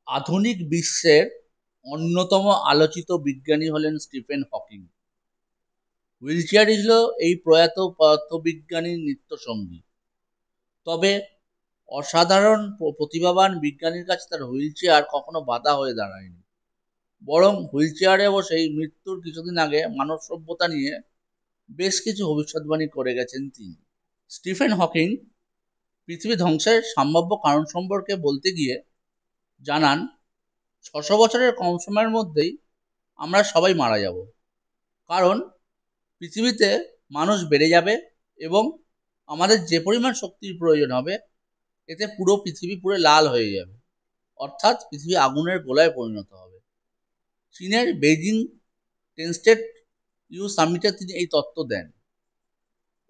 আধুনিক বিশ্বের অন্যতম আলোচিত বিজ্ঞানী হলেন স্টিফেন হকিং। হুইলচেয়ারই ছিল এই প্রয়াত পদার্থবিজ্ঞানীর নিত্যসঙ্গী। তবে অসাধারণ প্রতিভাবান বিজ্ঞানীর কাছে তার হুইলচেয়ার কখনো বাধা হয়ে দাঁড়ায়নি, বরং হুইলচেয়ারে বসেই মৃত্যুর কিছুদিন আগে মানব সভ্যতা নিয়ে বেশ কিছু ভবিষ্যৎবাণী করে গেছেন তিনি। স্টিফেন হকিং পৃথিবী ধ্বংসের সম্ভাব্য কারণ সম্পর্কে বলতে গিয়ে জানান, 600 বছরের কম সময়ের মধ্যেই আমরা সবাই মারা যাব, কারণ পৃথিবীতে মানুষ বেড়ে যাবে এবং আমাদের যে পরিমাণ শক্তির প্রয়োজন হবে এতে পুরো পৃথিবী পুরো লাল হয়ে যাবে, অর্থাৎ পৃথিবী আগুনের গোলায় পরিণত হবে। চীনের বেইজিং 10 স্টেট ইউ সামিটে তিনি এই তত্ত্ব দেন।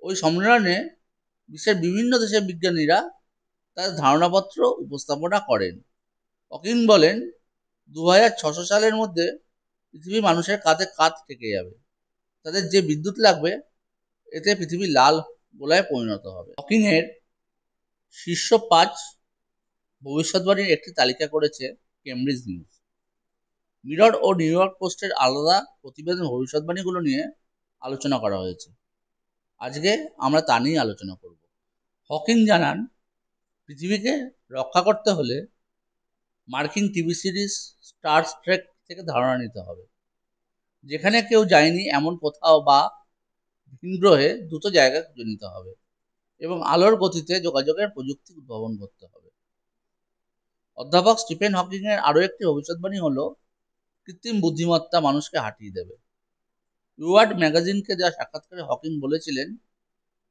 ওই সম্মেলনে বিশ্বের বিভিন্ন দেশের বিজ্ঞানীরা তাদের ধারণাপত্র উপস্থাপনা করেন। হকিং বলেন, 2600 সালের মধ্যে পৃথিবী মানুষের কাঁধে কাঁধ ঠেকে যাবে, তাদের যে বিদ্যুৎ লাগবে এতে পৃথিবী লাল গোলায় পরিণত হবে। হকিং এর শীর্ষ 5 ভবিষ্যৎবাণীর একটি তালিকা করেছে কেমব্রিজ নিউজ। মিরর ও নিউ ইয়র্ক পোস্টের আলাদা প্রতিবেদন ভবিষ্যৎবাণীগুলো নিয়ে আলোচনা করা হয়েছে। আজকে আমরা তা নিয়ে আলোচনা করব। হকিং জানান, পৃথিবীকে রক্ষা করতে হলে মার্কিন টিভি সিরিজ স্টার ট্রেক থেকে ধারণা নিতে হবে, যেখানে কেউ যায়নি এমন কোথাও বা ভিনগ্রহে দ্রুত জায়গা খুঁজে নিতে হবে এবং আলোর গতিতে যোগাযোগের প্রযুক্তি উদ্ভাবন করতে হবে। অধ্যাপক স্টিফেন হকিং এর আরও একটি ভবিষ্যৎবাণী হলো, কৃত্রিম বুদ্ধিমত্তা মানুষকে হাঁটিয়ে দেবে। ওয়ার্ল্ড ম্যাগাজিনকে দেওয়া সাক্ষাৎকারে হকিং বলেছিলেন,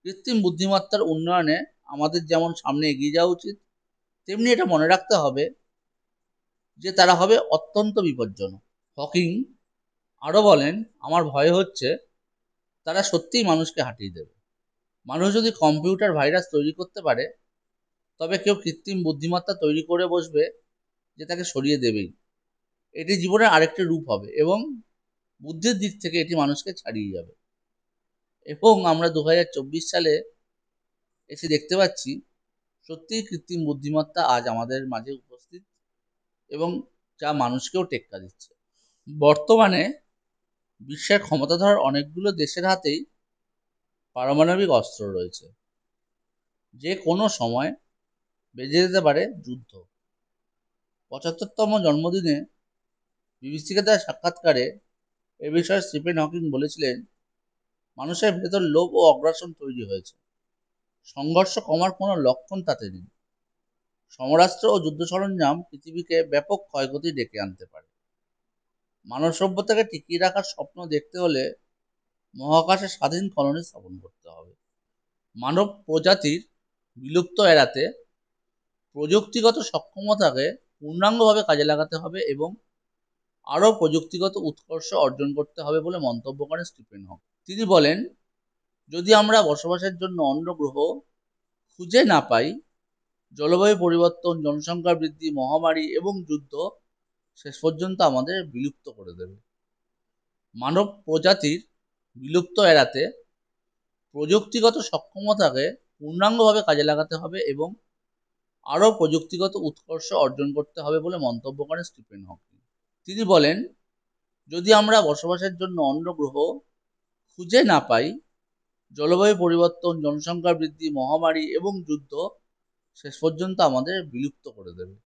কৃত্রিম বুদ্ধিমত্তার উন্নয়নে আমাদের যেমন সামনে এগিয়ে যাওয়া উচিত, তেমনি এটা মনে রাখতে হবে যে তারা হবে অত্যন্ত বিপজ্জনক। হকিং আরও বলেন, আমার ভয় হচ্ছে তারা সত্যিই মানুষকে হাঁটিয়ে দেবে। মানুষ যদি কম্পিউটার ভাইরাস তৈরি করতে পারে, তবে কেউ কৃত্রিম বুদ্ধিমত্তা তৈরি করে বসবে যে তাকে সরিয়ে দেবেই। এটি জীবনের আরেকটি রূপ হবে এবং বুদ্ধির দিক থেকে এটি মানুষকে ছাড়িয়ে যাবে। এবং আমরা 2024 সালে এসে দেখতে পাচ্ছি, সত্যিই কৃত্রিম বুদ্ধিমত্তা আজ আমাদের মাঝে উপস্থিত এবং যা মানুষকেও টেক্কা দিচ্ছে। বর্তমানে বিশ্বের ক্ষমতাধর অনেকগুলো দেশের হাতেই পারমাণবিক অস্ত্র রয়েছে। যে কোনো সময় বেজে যেতে পারে যুদ্ধ। 75তম জন্মদিনে বিবিসিকে দেওয়া সাক্ষাৎকারে এ বিষয়ে স্টিফেন হকিং বলেছিলেন, মানুষের ভেতর লোভ ও অগ্রাসন তৈরি হয়েছে। সংঘর্ষ কমার কোনো লক্ষণ তাতে নেই। সমরাস্ত্র ও যুদ্ধ সরঞ্জাম পৃথিবীকে ব্যাপক ক্ষয়ক্ষতি ডেকে আনতে পারে। মানব সভ্যতাকে টিকিয়ে রাখার স্বপ্ন দেখতে হলে মহাকাশে স্বাধীন কলোনি স্থাপন করতে হবে। মানব প্রজাতির বিলুপ্ত এড়াতে প্রযুক্তিগত সক্ষমতাকে পূর্ণাঙ্গভাবে কাজে লাগাতে হবে এবং আরও প্রযুক্তিগত উৎকর্ষ অর্জন করতে হবে বলে মন্তব্য করেন স্টিফেন হকিং। তিনি বলেন, যদি আমরা বসবাসের জন্য অন্য গ্রহ খুঁজে না পাই, জলবায়ু পরিবর্তন, জনসংখ্যা বৃদ্ধি, মহামারী এবং যুদ্ধ শেষ পর্যন্ত আমাদের বিলুপ্ত করে দেবে। মানব প্রজাতির বিলুপ্ত এড়াতে প্রযুক্তিগত সক্ষমতাকে পূর্ণাঙ্গভাবে কাজে লাগাতে হবে এবং আরও প্রযুক্তিগত উৎকর্ষ অর্জন করতে হবে বলে মন্তব্য করেন স্টিফেন হকিং। তিনি বলেন, যদি আমরা বসবাসের জন্য অন্য গ্রহ খুঁজে না পাই, জলবায়ু পরিবর্তন, জনসংখ্যা বৃদ্ধি, মহামারী এবং যুদ্ধ শেষ পর্যন্ত আমাদের বিলুপ্ত করে দেবে।